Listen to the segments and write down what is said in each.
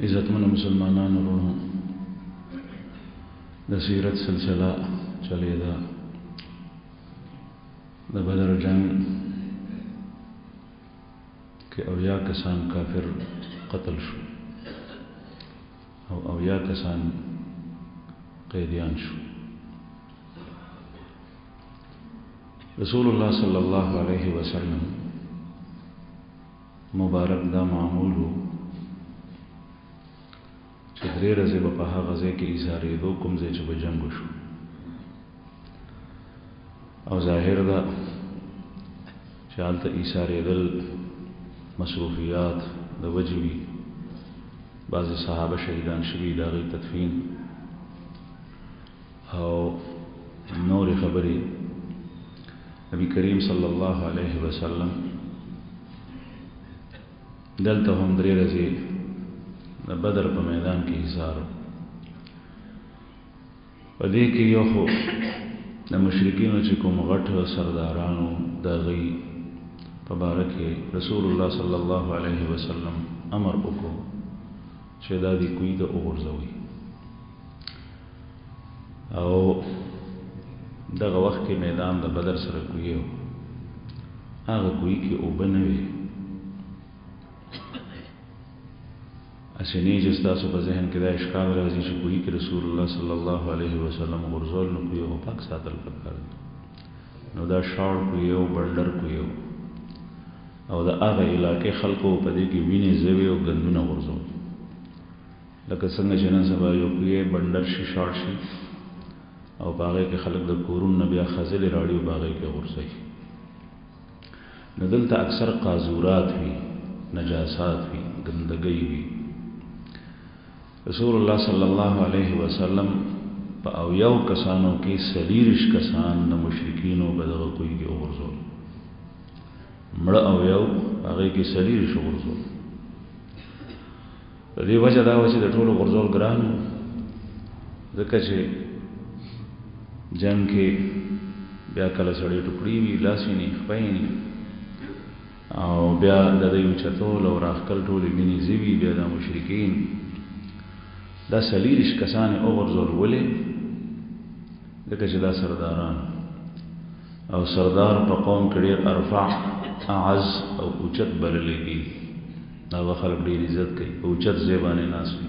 عزتمن مسلمانان ورونو د سیرت سلسله چلی دا د بدر جنگ کې اویا کسان کافر قتل شو او اویا کسان قیدیان شو. رسول الله صلی الله علیه وسلم مبارک دا معمول ہو چې درې ورځې به په هغه ځای کې ایسارېدو کوم ځای چې به جنګ وشو، او ظاهر ده چې هلته ایسارېدل مصروفیات د وجې وي، بعضې صحابه شهیدان شوي د هغوی تدفین او نورې خبرې. نبی کریم صلی الله علیه وسلم دلته هم درې ورځې د بدر په میدان کې حصار، په دې کې یو خو د مشرکینو چې کوم غټ سردارانو د هغوی په باره کې رسول الله صلی الله علیه وسلم امر وکړو چې دا دې کوی ته وغورځوئ، او دغه وخت کې میدان د بدر سره کوی و، هغه کوی کې اوبه نه وې. اسنی چې ستاسو په ذهن کې دا اشکال راځي چې کوی کې رسول الله صلی الله علیه وسلم غورځول نو کوی خو پاک ساتل پکار دی، نو دا شاړ کوی او بلډر کوی او د هغه علاقې خلکو په دې کې وینې زوی او ګندونه غورځول، لکه څنګه چې نن سبا یو کوی بلډر شي شاړ شي او په هغې کې خلک د کورونو بیا خځلې راړي او په هغې کې غورځوي. نو دلته اکثر قاذورات وي، نجاسات وي، ګندګۍ وي. رسول الله صلی الله علیه وسلم په اویاو کسانو کې څلېرویشت کسان د مشرکینو په دغه کوی کې وغورځول، مړه اویاو هغې کې څلېرویشت وغورځول. د دې وجه دا وه چې د ټولو غورځول ګران و، ځکه چې جنگ کې بیا کله سړی ټوکړي وي، لاس یې نه خپه یې نه، او بیا د دوی اوچتول او راښکل ټولې وینې زوي، بیا دا مشرکین دا څلېرویشت کسان یې وغورځول. ولې؟ ځکه چې دا سرداران او سردار په قوم کې ډېر ارفع اعز او اوچت بللی کېږي، هغه خلک ډېر عزت کوي، په اوچت ځای باندې ناست وي،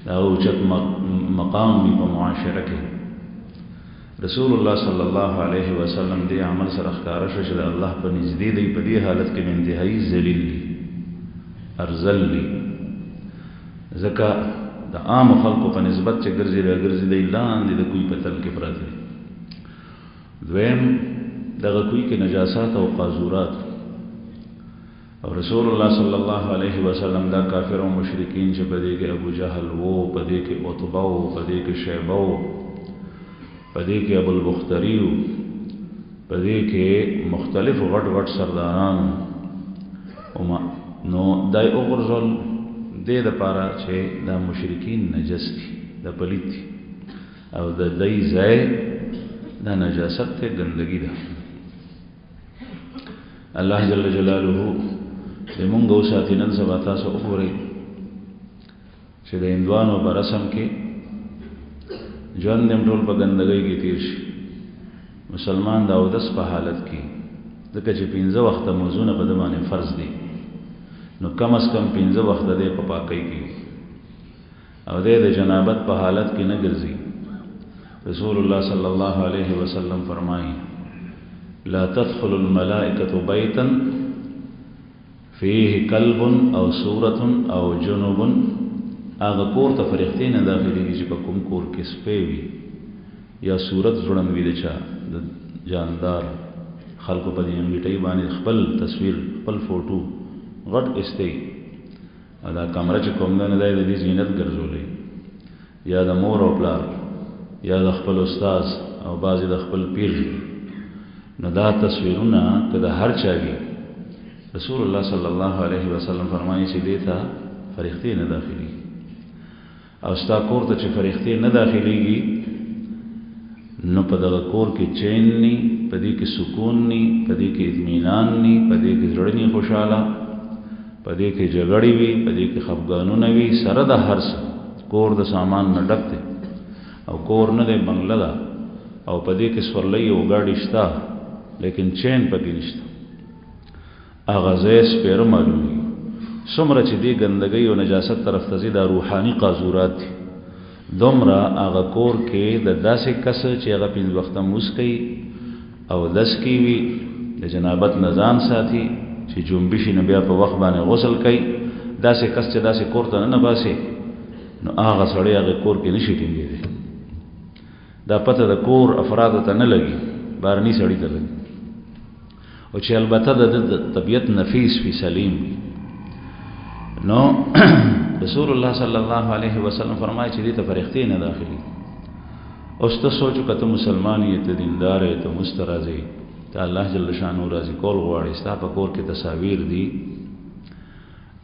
د هغه اوچت مقام وي په معاشره کې. رسول الله صلی الله علیه وسلم دې عمل سره ښکاره شو چې د الله په نږدې دی په دې حالت کې انتهایي ذلیل دي، ارذل دي، ځکه د عامو خلکو په نسبت چې ګرځي راګرځي دی لاندې د کوی په تل کې پراته دي. دویم دغه کوی کې نجاسات او قاذورات، او رسول الله صلی الله علیه وسلم دا کافر او مشرکین چې په دې کې ابو جهل وو، په دې کې عتبه وو، په دې کې شیبه وو، په دې کې ابو البختري وو، په دې کې مختلف غټ غټ سرداران، نو دای وغورځول دې دپاره چې دا مشرکین نجس دي، دا پلید دي، او د دې ځای دا نجاست ته ګندګي ده. الله جل جلاله دې مونږ وساتي. نن سبا تاسو وګورئ چې د هندوانو په رسم کې ژوند هم ټول په ګندګۍ کې تیر شي، مسلمان د اودس په حالت کې، ځکه چې 15 وخته لمونځونه په ده باندې فرض دي، نو کم از کم 15 وخته دی په پاکۍ کې، او دی د جنابت په حالت کې نه ګرځي. رسول الله صلی الله علیه وسلم فرمایي لا تدخل الملائکة بیتا فیه کلب او صورت او جنوب. هغه کور ته فرښتې نه داخلېږي چې په کوم کور کې سپی وي یا صورت ځوړند وي د چا د جاندار، خلکو په دې انګېټۍ باندې خپل تصویر خپل فوټو غټ ایستی، او دا کمره چې کوم ده نه دی د دې زینت ګرځولی، یا د مور او پلار یا د خپل استاذ او بعضې د خپل پیر، نو دا تصویرونه که د هر چا وي، رسول الله صلی الله علیه وسلم فرمایي چې دې ته فرښتې نه داخلېږي. او ستا کور ته چې فرښتې نه داخلېږي نو په دغه کور کې چین نی، په دې کې سکون نی، په دې کې اطمینان نی، په دې کې زړه نی خوشحاله، په دې کې جګړې وي، په دې کې خفګانونه وي، سره د هر څه کور د سامان نه ډک دی او کور نه دی بنگله ده او په دې کې سورلۍ او ګاډي شته لیکن چین پکې نشته. هغه ځای سپېره معلومېږي. څومره چې دې ګندګۍ او نجاست طرف ته ځي دا روحاني قاذورات دي. دومره هغه کور کې د داسې کس چې هغه پنځه وخته لمونځ کوي او دس کې وي، د جنابت نه ځان ساتي، چې جنبي شي نو بیا په وخت باندې غسل کوي، داسې کس چې داسې کور ته نه باسي نو هغه سړی هغه کور کې نشي ټینګېدی. دا پته د کور افرادو ته نه لګي، بارني سړی ته لګي. او چې البته د طبیعت نفیس فی سلیم وي. نو رسول الله صلی الله علیه وسلم فرمایي چې دې ته فرښتې نه داخلي. اوس ته سوچو که ته مسلمان یې، ته دیندار یې، ته مسترازی، ته الله جل شانو راضي کول غواړي، ستا په کور کې تصاویر دي،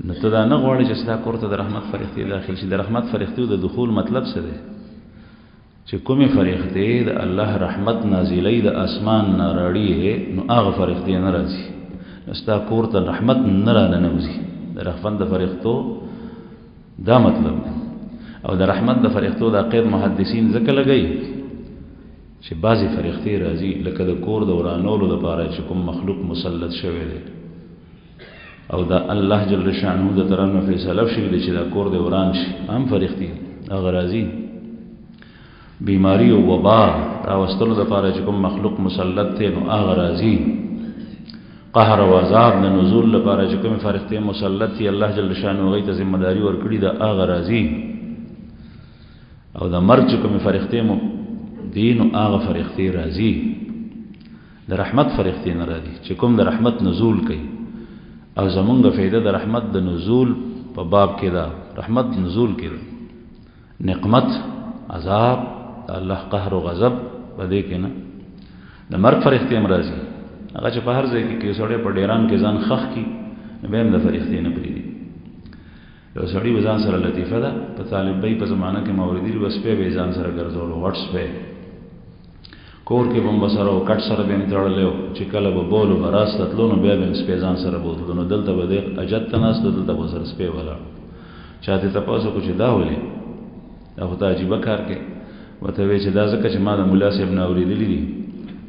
نو ته دا نه غواړي چې ستا کور ته د رحمت فرښتې داخل شي. د رحمت فرښتې د دخول مطلب څه دی؟ چې کومې فرښتې د الله رحمت نازلې د اسمان نه راړي نو هغه فرښتې نه راځي، نو ستا کور ته رحمت نه راننوځي. د رحمت د فرښتو دا مطلب دی. او د رحمت د فرښتو دا قید محدثین ذکر لګي چې بعضی فرښتې راځي لکه د کور د ورانولو لپاره چې کوم مخلوق مسلط شوی دی او دا الله جل شانه د طرفه فیصله شوی دی چې دا کور د وران شي، هم فرښتې هغه راځي. بیماری او وبا راوستلو لپاره چې کوم مخلوق مسلط دی نو هغه راځي. قهر او عذاب د نزول لپاره چې کوم فرښتې مسلط دي الله جل شانه هغه ته ذمہ داری ورکړي دا هغه راځي. او د مرګ چې کوم فرښتې مو دین او هغه فرښتې راځي. د رحمت فرښتې نه راځي چې کوم د رحمت نزول کوي. او زمونږ فائدہ د رحمت د نزول په باب کې دا رحمت نزول کې نقمت عذاب الله قهر او غضب بده کې نه. د مرګ فرښتې هم راځي. هغه چې په هر ځای کې سړی په ډیران کې ځان خخ کی به هم د فرښتې نه پریږدي. یو سړی ځان سره لطیفه ده په طالبۍ په زمانہ کې موردی وس په ځان سره ګرځول واتس په کور کې بم بسره او کټ سره به تړلې چې کله به بولو براست تلو نو بیا به سپې ځان سره بوتلو نو دلته به د اجت تناس دلته به سره سپې ولا چاته تاسو کو چې دا ولې دا خو ته عجیب کار کې وته وی چې دا ځکه چې ما د مولا صاحب نه اوریدلې دي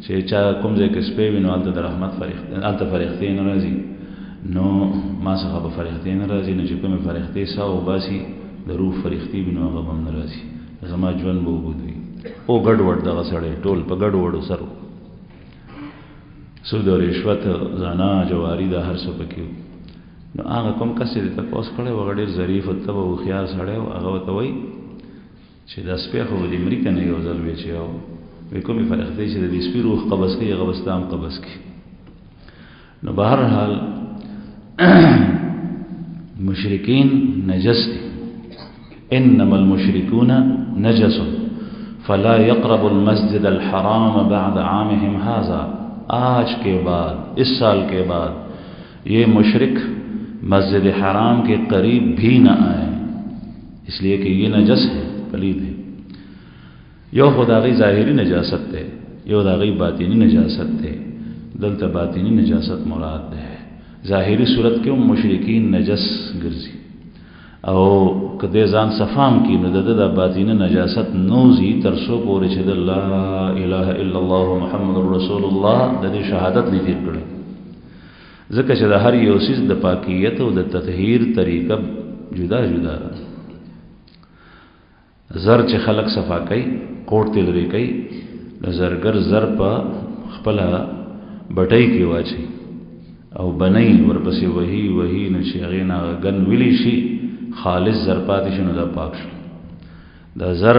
چې چا کوم ځای کې سپې وینو الته د رحمت فرښتې الته فرښتې نه راځي نو ما څخه به فرښتې نه راځي نو چې کوم فرښتې ساو باسي د روح فرښتې وینو هغه هم نه راځي زما ژوند به وګوري او ګډ وډ دغه سړی ټول په ګډ وډو سره سود او رشوت زنا جواری دا هر څه پکې نو هغه کوم کس چې تاسو کړه وغړي ظریف او تبو خيار سړی هغه ته وای چې د سپې خو د امریکا نه یو ځل ویچو وی کومې فرښتې چې د سپې روح قبض کوي هغه واستام قبض کوي نو بهر حال مشرکین نجس دي انما المشركون نجس فلا يقرب المسجد الحرام بعد عامهم هذا آج کے بعد اس سال کے بعد یہ مشرک مسجد حرام کے قریب بھی نہ آئے اس لیے کہ یہ نجس ہے پلید ہے یو خداغی ظاہری نجاست ہے یو داغی باطنی نجاست ہے دلتا باطنی نجاست مراد ہے ظاہری صورت کے مشرکین نجس گرزی او کده ځان صفام کی نو د باطینه نجاست نوزی ترسو پورې چې د لا اله الا الله محمد رسول الله د شهادت لیدل کړي ځکه چې د هر یو سیس د پاکیت او د تطهیر طریقه جدا جدا زر چې خلق صفا کوي کوټ تل لري کوي زرګر زر په خپل بټۍ کې واچي او بنئ ورپسې وਹੀ نشي غینا غن ویلی شي خالص زر پاتې شنو دا پاک شو دا زر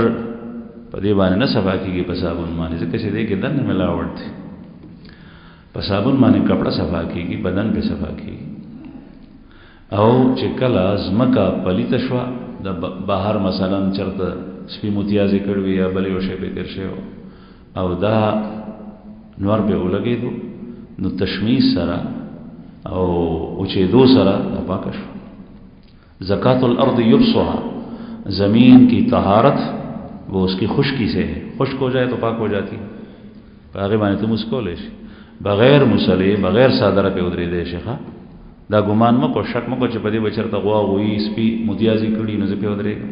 په دې باندې نه صفا کیږي په صابون باندې ځکه چې دې کې دنه ملاوت دي په صابون باندې کپڑا صفا کیږي بدن په صفا کیږي او چې کله زمکا پلیت شو د بهر مثلا چرته سپی متیازي کړوي یا بل یو شی به تر شي او دا نور به ولګیدو نو تشمیس سره او چې دو سره پاک شو زکات الارض یبصها زمین کی طہارت وہ اس کی خشکی سے ہے خشک ہو جائے تو پاک ہو جاتی باغی بانے تم اس کو لے بغیر مسلح بغیر صادرہ پہ ادری دے شیخا دا ګمان مکو شک مکو چې په دې بچرته غوا وې سپي متیازي کړي نو زه په ودرېږم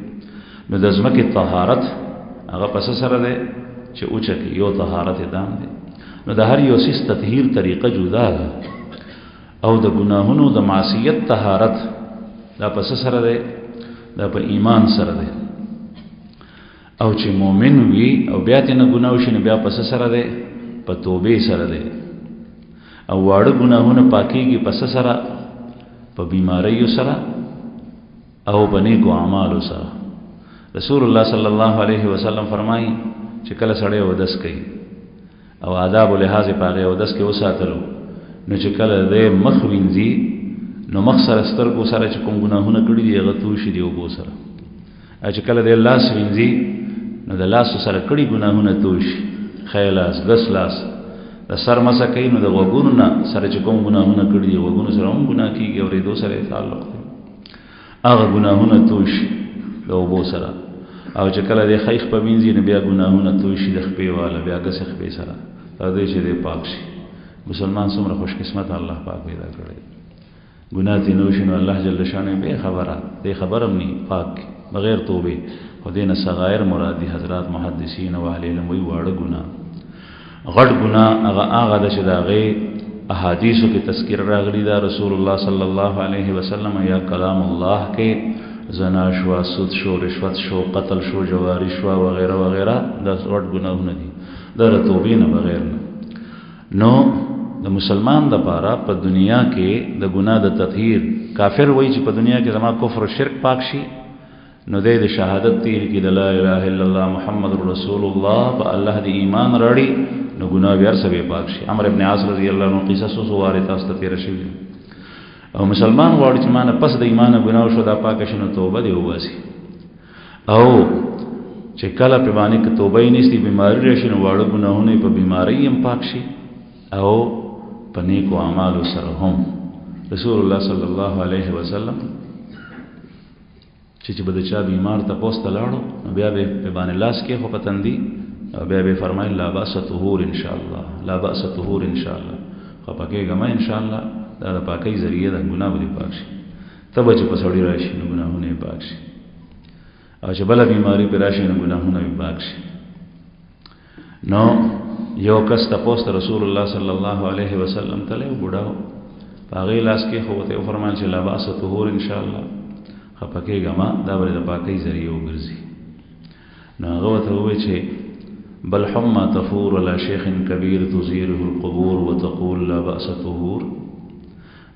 نو د ځمکې طهارت هغه پس سره ده چې اوچه کې یو طهارت دام دی نو د هر یو سیس تطهیر طریقه جدا ده او د ګناهونو د معصیت طهارت دا پس سره ده دا په ایمان سره ده او چې مؤمن وي او بیا ته نه ګناه وشي بیا پس سره ده په توبه سره ده او واړه ګناهونه پاکيږي پس سره په بیماریو سره او په نیکو اعمالو سره رسول الله صلی الله علیه وسلم فرمایي چې کله سړی ودس کوي او آداب له لحاظ پاغه ودس کې وساتلو نو چې کله دې مخ وینځي نو مخ سره سترګو سره چې کوم ګناهونه کړی دی هغه توشي دی وګو سره چې کله دې لاس وینځي نو د لاس سره کړی ګناهونه توشي خیلاس غس لاس د سر مسه کوي نو د وګونو نه سره چې کوم ګناهونه کړی دی وګونو سره هم ګناه کیږي او دې سره تعلق دی هغه ګناهونه توشي د وګو سره او چې کله د خیخ په وینځي نه بیا ګناهونه توشي د خپې والا بیا غس خپې سره دې چې دې پاک شي مسلمان څومره خوش قسمت الله پاک پیدا کړی ګناه دې نو شنو الله جل شانه به خبره دې خبرم ني پاک بغیر توبه خدای نه صغائر مرادي حضرات محدثین او اهل علم وی واړه ګناه غټ ګناه هغه د شداغه احادیثو کې تذکر راغلی دا رسول الله صلی الله علیه وسلم یا کلام الله کې زنا شو سود شو رشوت شو قتل شو جواری شو وغیرہ وغیرہ دا غټ ګناهونه دي دا توبې نه بغیر نو د مسلمان د پاره په دنیا کې د ګناه د تطهیر کافر وای چې په دنیا کې زما کفر او شرک پاک شي نو د شهادت تیر کې د لا اله الا الله محمد رسول الله په الله دی ایمان راړي نو ګناه بیا سبه پاک شي عمرو ابن عاص رضی الله عنه قصص او وارث است تیر شي او مسلمان واړي چې مانه پس د ایمان ګناه شو دا پاک شنو توبه دی واسي او چې کله په باندې کې توبه یې نشي بیماری راشي نو واړه ګناهونه په بیماری هم پاک شي او په نیکو اعمالو سره هم رسول الله صلی الله علیه وسلم چې بده چا بیمار ته پوسټ لاړو بیا به په باندې لاس کې خو پتندي او بیا به فرمایي لا باس طهور ان شاء الله لا باس طهور ان شاء الله خو پکې ګما ان شاء الله دا د پاکي ذریعہ د ګناه به پاک شي تبه چې په سړی راشي نو ګناهونه پاک شي او چې بل بیماری پر راشي نو ګناهونه پاک شي نو یو کس تاسو ته رسول الله صلی الله علیه وسلم ته له بډاو پاغي لاس کې خو ته فرمایل چې لا باس طهور ان شاء الله خپکه ګما دا ولې د پاکي ذریعہ وګرځي نو هغه ته وایي چې بل حما تفور ولا شيخ كبير تزيره القبور وتقول لا باس طهور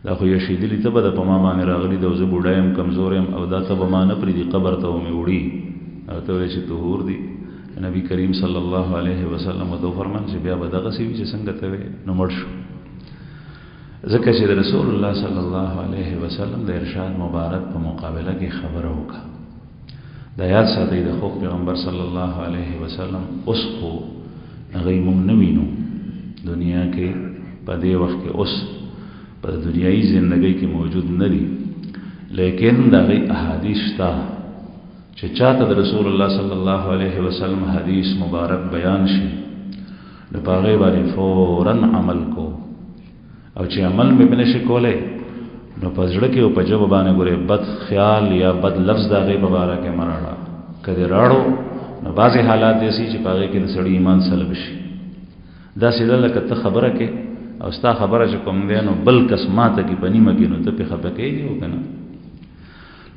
دا خو یشي دلی ته به د پما باندې راغلی د زه بډایم کمزورم او دا ته به ما نه پری دی قبر ته مې وړي او ته وایي چې طهور دی نبی کریم صلی الله علیه وسلم دو فرمان چې بیا به دغه سی چې څنګه ته نو مړ شو ځکه چې رسول الله صلی الله علیه وسلم د ارشاد مبارک په مقابله کې خبره وکړه د یاد ساتي د خو پیغمبر صلی الله علیه وسلم اوس خو هغه مونږ نه وینو دنیا کې په دې وخت کې اوس په دنیایي ژوندۍ کې موجود نه دي لیکن دغه احادیث تا چې چاته د رسول الله صلی الله علیه وسلم حدیث مبارک بیان شي نو پاره باندې فورن عمل کو او چې عمل مې بنشي کوله نو پزړه کې او په جواب باندې ګوره بد خیال یا بد لفظ د غیب مبارک مراړه کله راړو نو بعضی حالات دي چې پاره کې د سړی ایمان سلب شي دا سیده لکه ته خبره کې او ستا خبره چې کوم دی نو بل کس ماته کې پنی مګي نو ته په خبره کې یو کنه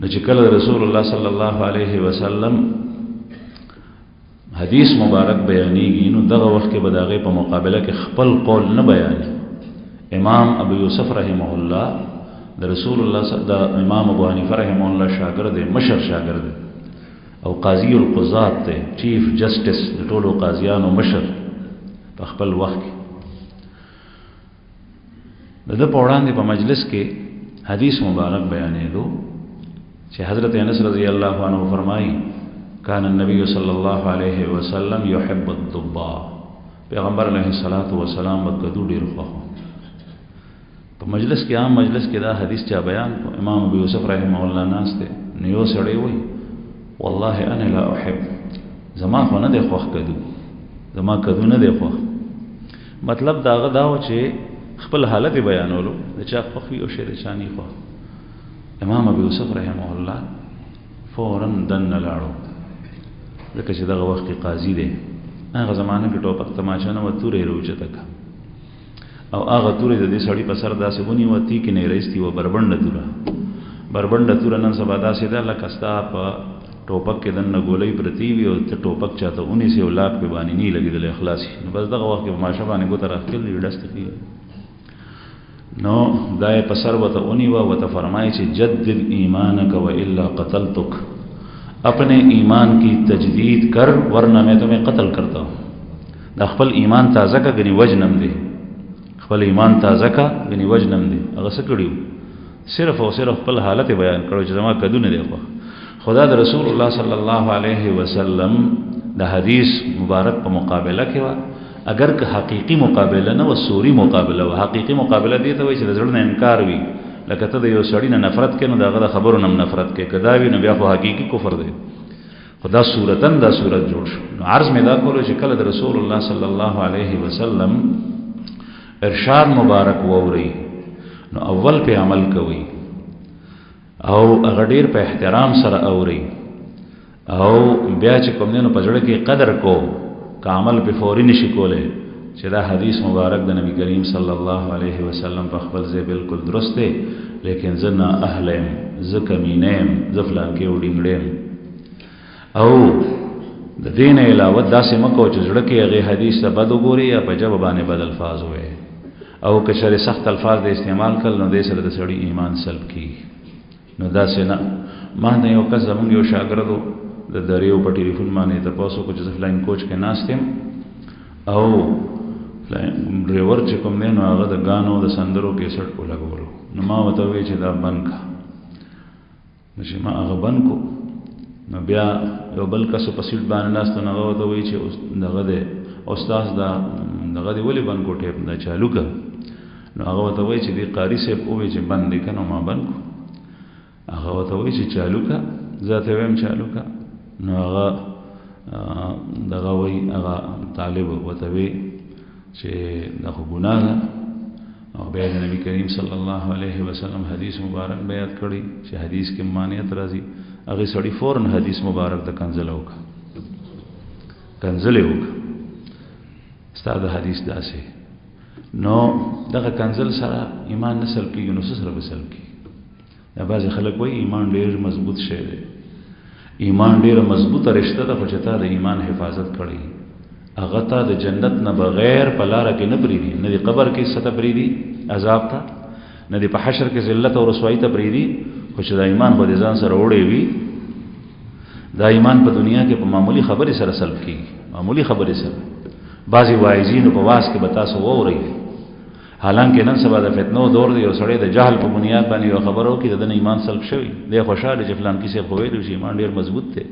نو چې کله رسول الله صلی الله علیه وسلم حدیث مبارک بیانېږي نو دغه وخت کې بداغه په مقابله کې خپل قول نه بیانې امام ابو یوسف رحمه الله د رسول الله د امام ابو حنیفه رحمه الله شاګرد مشر شاګرد او قاضی القضات ته چیف جسټس د ټولو قاضیانو مشر په خپل وخت کې د په وړاندې په مجلس کې حدیث مبارک بیانېدو چې حضرت انس رضی الله عنه فرمایي کان النبي صلی الله علیه وسلم يحب الضباء پیغمبر علیه الصلاۃ والسلام وکدو ډیر خو په مجلس کې عام مجلس کې دا حدیث چا بیان امام ابو یوسف رحمه الله ناس ته نیو سړی وای والله انا لا احب زما خو نه دی خوښ کدو زما کدو نه دی خوښ مطلب دا غدا و چې خپل حالت بیانولو د چا خوښي او شی د چا نه خو امام ابو یوسف رحمه الله فوراً دن لاړو ځکه چې دغه وخت کې قاضي دی هغه زمانه کې ټوپک تماچا نه و تورې روچته کا او هغه تورې د دې سړی په سر داسې ونی و تی کې نه رېستی و بربنده توره نن سبا داسې ده لکه ستا په ټوپک کې دنه ګولۍ پرتی وي او ته ټوپک چاته اونې سي او لاک په باندې نه لګېدلی اخلاصي نو بس دغه وخت کې په ماشه باندې ګوته راښکلې ډسته کېږي نو دا یې په سر ورته ونیوه ورته فرمایي چې جدد ایمانک و الا قتلتک اپنے ایمان کی تجدید کر ورنہ میں تمہیں قتل کرتا ہوں دا خپل ایمان تازه کا غنی وجنم دی خپل ایمان تازه کا غنی وجنم دی هغه څه کړیو صرف او صرف خپل حالت بیان کړو چې زما کدونه دی خدا د رسول الله صلی الله علیه وسلم د حدیث مبارک په مقابله کې وا اگر که حقیقی مقابله نه و سوری مقابله و حقیقی مقابله دی ته وایي چې د زړه نه انکار وي لکه ته د یو سړی نه نفرت کې نو دغه د خبرو نه نفرت کې کدا وی نو بیا خو حقیقی کفر دی خدا صورتن دا صورت جوړ شو نو عرض مې دا کولو چې کله د رسول الله صلی الله علیه وسلم ارشاد مبارک ووري نو اول په عمل کوي او هغه ډیر په احترام سره اوري او بیا چې کوم نه په ځړ کې قدر کو کامل په فوري نشي کوله چې دا حدیث مبارک د نبی کریم صلی الله علیه وسلم په خپل ځای بالکل درست دی لیکن زنا اهلم زکمینم زفلان کې وډینګړم او د دین علاوه داسې مکو چې زړه کې هغه حدیث ته بد وګوري یا په جواب باندې بد الفاظ وي او که شر سخت الفاظ د استعمال کړي نو د سره د سړی ایمان سلب کی نو داسې نه ما نه یو کس زموږ یو شاګردو د دریو په ټلیفون باندې تاسو کو چې فلاین کوچ کې ناستم او ډرایور چې کوم نه هغه د غانو د سندرو کې سټ کو لګولو نو ما وته وی چې دا بند کا نشي ما هغه بند کو نو بیا یو بل کس په سیټ باندې ناست نو هغه وته وی چې دغه د استاد دا دغه دی ولې بند کو ټیپ نه چالو کا نو هغه وته وی چې دی قاری صاحب او چې بند کنه ما بند کو هغه وته وی چې چالو کا ذاته ویم چالو کا نو هغه دغه وی هغه طالب وته وی چې دا خو ګناه ده او بیا د نبی کریم صلی الله علیه وسلم حدیث مبارک بیان کړی چې حدیث کې مانعت راځي هغه سړی فورن حدیث مبارک د کنزل وکړه ستاسو د حدیث داسې نو دغه کنزل سره ایمان نسل کېږي نو سره بسل کېږي دا بعض خلک وایي ایمان ډېر مضبوط شی دی ایمان ډېر مضبوطه رشته ده خو چې تا د ایمان حفاظت کړی هغه ته د جنت نه بغیر په لاره کې نه پریدي نه د قبر کې ست پریدي عذاب ته نه د په حشر کې ذلت او رسوایی ته پریدي خو چې د ایمان په ځان سره وړي وي دا ایمان په دنیا کې په معمولی خبرې سره سلب کیږي معمولی خبرې سره بعضی واعظین په واس کې بتا سو ووري حالانکه نن سبا د فتنو دور دی او سړی د جهل په بنیاد باندې یو خبرو کې د ایمان سلب شوی دی خوشاله چې فلان کیسه خو ویل چې ایمان ډیر مضبوط دی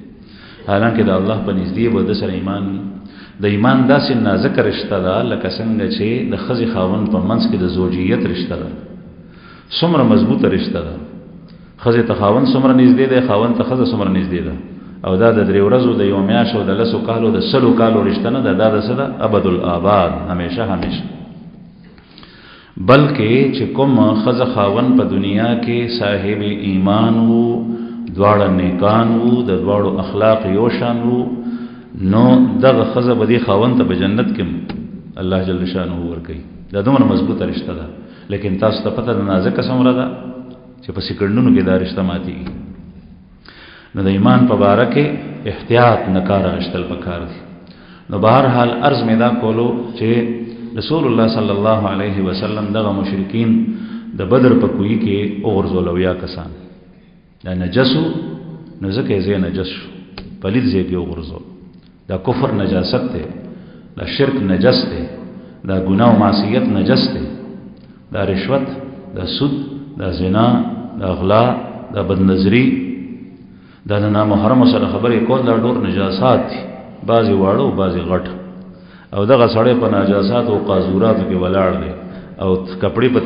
حالانکه د الله په نږدې به د سره ایمان د ایمان داسې نازک رشتہ ده لکه څنګه چې د خزي خاوند په منځ کې د زوجیت رشتہ ده څومره مضبوطه رشتہ ده خزي ته خاوند څومره نږدې ده خاوند ته خزه څومره نږدې ده او دا د درې ورځو د یو میاشتو د لسو کالو د سلو کالو رشتہ نه ده دا د څه ده ابد الآباد همیشه بلکې چې کوم خزه خاوند په دنیا کې صاحب ایمان وو دواړه نیکان وو د دواړو اخلاق یو شان وو نو دغه خزه بدی خاوند ته په جنت کې الله جل شانه ورکي دا دومره مضبوطه رشتہ ده لیکن تاسو ته پته نه نازک څومره ده چې په سکندونو کې دا رشتہ ماتيږي نو د ایمان په باره کې احتیاط نکاره اشتل پکار دي نو بهر حال عرض مې دا کولو چې رسول الله صلی الله علیه وسلم دغه مشرکین د بدر په کوی کې اورزول ویا کسان دا نجسو نو ځکه یې نجس شو پلید ځای کې اورزول دا کفر نجاست ده دا شرک نجس ده دا گناه و معصیت نجس ده دا رشوت دا سود دا زنا دا اغلا دا بدنظری دا نامحرم سره خبرې کول دا ډور نجاسات دي بعضی واړو بعضی غټ او دغه سړی په نجاسات او قاذوراتو کې ولاړ دی او کپڑے په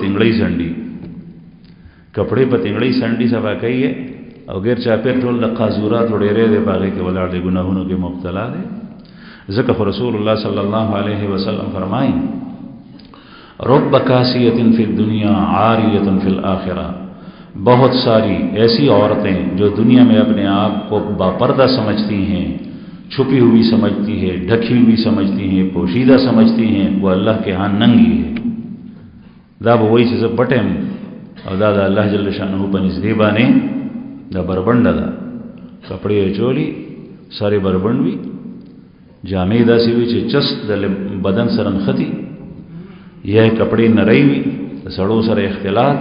تنګړی سنډي سبا کوي او غیر چا په ټول د قاذورات ډېرې دی باغې کې ولاړ دی ګناهونو کې مبتلا دی ځکه رسول الله صلی الله علیه وسلم فرمایي رب کاسیت فی الدنیا عاریت فی الآخرہ، بہت ساری ایسی عورتیں جو دنیا میں اپنے آپ کو باپردہ سمجھتی ہیں، چھپی ہوئی سمجھتی ہے، ڈھکی ہوئی سمجھتی ہیں، پوشیدہ سمجھتی ہیں، وہ اللہ کے ہاں ننگی ہے. دا به وایي چې زه پټم او دا د الله جل شانه په نږدې باندې دا بربنډه ده، کپړې یې چولی، سارې بربنډ وي، جامې داسې وي چې چست د بدن سره نښتي، یا کپړې نری وي، د سړو سره اختلاط.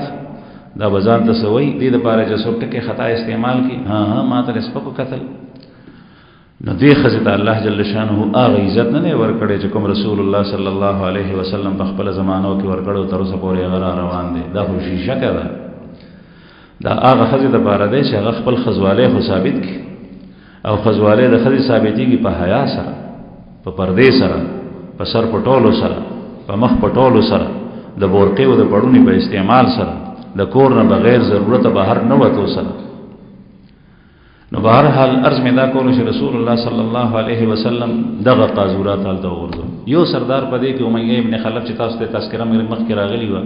دا بازار ته سوي دې دپاره چې څوک ټکې خطا استعمال کړي، ها ما ته سپکو قتل. نو دې ښځې ته الله جل شانه هغه عزت نه دی ورکړی چې کوم رسول الله صلی الله علیه وسلم په خپله زمانو کې ورکړی، تر اوسه پورې هغه را روان دی. دا خو شیشکه ده. دا هغه ښځې دپاره دی چې هغه خپل ښځوالی خو ثابت کړي، او ښځوالی د ښځې ثابتېږي په حیا سره، په پردې سره، په سر پټولو سره، په مخ پټولو سره، د بورقې او د پړونې په استعمال سره، د کور نه بغیر ضرورته بهر نه وتو سره. نو بهرحال عرض مې دا کولو چې رسول الله صلی الله علیه وسلم دغه قاذورات هلته وغورځول. یو سردار په دې کې امیه ابن خلف چې تاسو ته تذکره مې مخکې راغلي وه،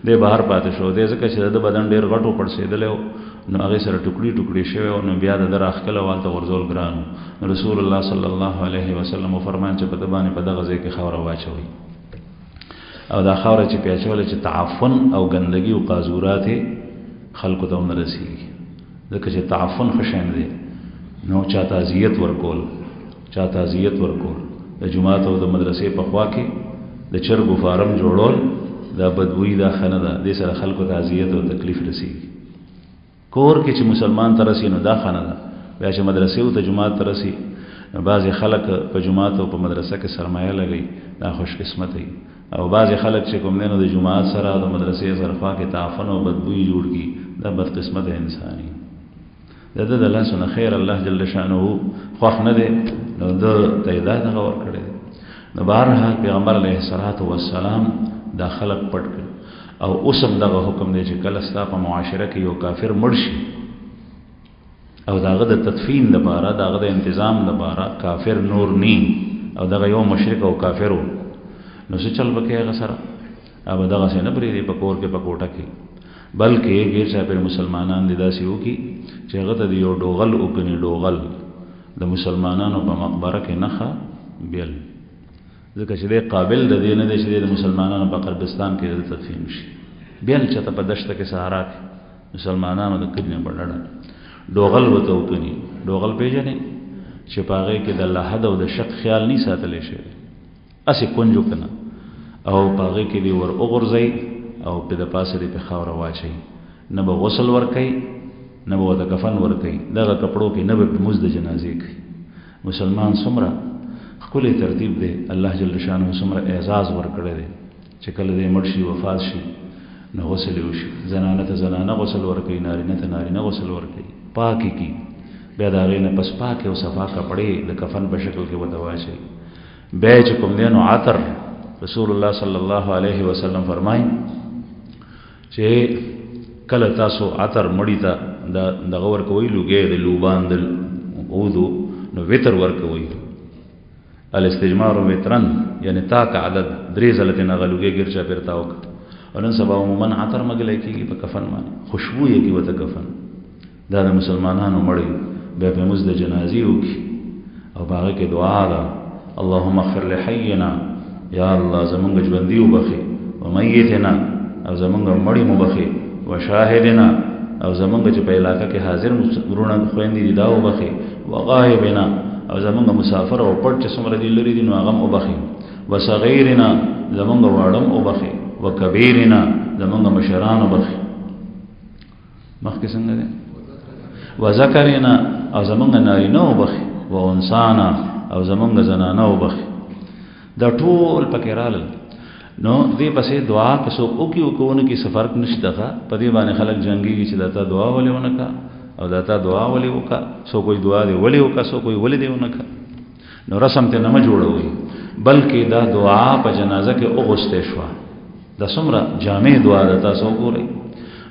دی بهر پاتې شو. دی ځکه چې د بدن ډېر غټ و پړسېدلی و، نو هغې سره ټوکړي ټوکړي شوی و، نو بیا د ده راښکله و هلته غورځول ګران و. نو رسول الله صلی الله علیه وسلم وفرمایل چې په ده باندې په دغه ځای کې خاوره واچوئ، او دا خاوره چې پې اچوله چې تعفن او ګندګي او قاذورات یې خلکو ته ونه رسېږي. ځکه چې تعفن ښه شی دی. نو چاته اذیت ورکول، چاته اذیت ورکول، د جومات او د مدرسې په خوا کې د چرګو فارم جوړول، دا بدبویي، دا ښه نه ده. دې سره خلکو ته اذیت او تکلیف رسېږي. کور کې چې مسلمان ته رسي نو دا ښه نه ده، بیا چې مدرسې او د جومات ته رسي نو بعضې خلک په جومات او په مدرسه کې سرمایه لګوي، دا خوش قسمته وي. او بعضې خلک چې کوم دی نو د جومات سره او د مدرسې سره خوا کې تعفن او بدبویي جوړ کړي، دا بدقسمته انسان وي. د ده د لاسو نه خیر الله جل شانه خوښ نه دی، نو ده ته یې دا دغه ورکړی دی. نو بهرحال پیغمبر علیه الصلاة والسلام دا خلق پټ کړ. او اوس هم دغه حکم دی چې کله ستا په معاشره کې یو کافر مړ شي او د هغه د تدفین دپاره، د هغه د انتظام دپاره کافر نور نی، او دغه یو مشرک او کافر و، نو څه چل به کوې هغه سره؟ هغه به دغسې نه پرېږدي په کور کې په کوټه کې، بلکې غیر چاپېر مسلمانان دې داسې وکړي چې هغه ته د یو ډوغل وکني، ډوغل د مسلمانانو په مقبره کې نښه بیل، ځکه چې دی قابل د دې نه دی چې د مسلمانانو په قبرستان کې د تدفین شي. بیل چاته په دشته کې صحرا کې مسلمانانو د کلي نه په ډډه ډوغل ورته وکني. ډوغل پېژنې چې په هغې کې د لحد او د شک خیال نه ساتلی شوی، هسې کونج وکنه او په هغې کې دې ور وغورځئ او په د پاسه دې په خاوره واچوي. نه به غسل ورکوي، نه به ورته کفن ورکوي، دغه کپړو کې نه به لمونځ د جنازې کوي. مسلمان څومره ښکلی ترتیب دی، الله جل شانه څومره اعزاز ورکړی دی چې کله دې مړ شي، وفات شي، نو غسل یې وشي. زنانه ته زنانه غسل ورکوي، نارینه ته نارینه غسل ورکوي، پاکې کي، بیا د هغې نه پس پاکې او صفا کپړې د کفن په شکل کې ورته واچوي. بیا چې کوم دی نو عطر، رسول الله صلی الله علیه وسلم فرمایي چې کله تاسو عطر مړی ته دغه ورکوئ، لوګی د لوبان د عودو، نو وتر ورکوئ. الاستجمار وترن، یعنی تا که عدد 3 ځله ترې هغه لوګی ګیر چاپېر تا وکړه. او نن سبا عموما عطر مګلی کېږي په کفن باندې، خوشبو یې کړي ورته کفن. دا د مسلمانانو مړی بیا په لمونځ د جنازې وکړي او په هغه کې دعا ده، اللهم اغفر لحینا، یا الله زمونږ ژوندي وبخې، ومیتنا او زمونږ مړی مو بخې، وشاهدنا او زمونږ چې په علاقه کې حاضر ورونه خویندې دي دا وبخې، وغایبنا او زمونږ مسافر او پټ چې څومره دي لرې دي نو هغه هم وبخې، وصغیرنا زمونږ واړه هم وبخې، وکبیرنا زمونږ مشران وبخې. مخکې څنګه دی؟ وذکرنا او زمونږ نارینه وبخې، وانسانا او زمونږ زنانه وبخې. دا ټول پکې رالل. نو دې پسې دعا که څوک وکړي وکونه کې څه فرق نشته. په دې باندې خلک جنګېږي چې دا تا دعا ولې ونه کړه او دا تا دعا ولې وکړه، څوک وایي دعا دې ولې وکړه، څوک وایي ولې دې ونه کړه. نو رسم ته نه مه جوړوئ، بلکې دا دعا په جنازه کې اغوستې شوه. دا څومره جامع دعا ده، تاسو وګورئ.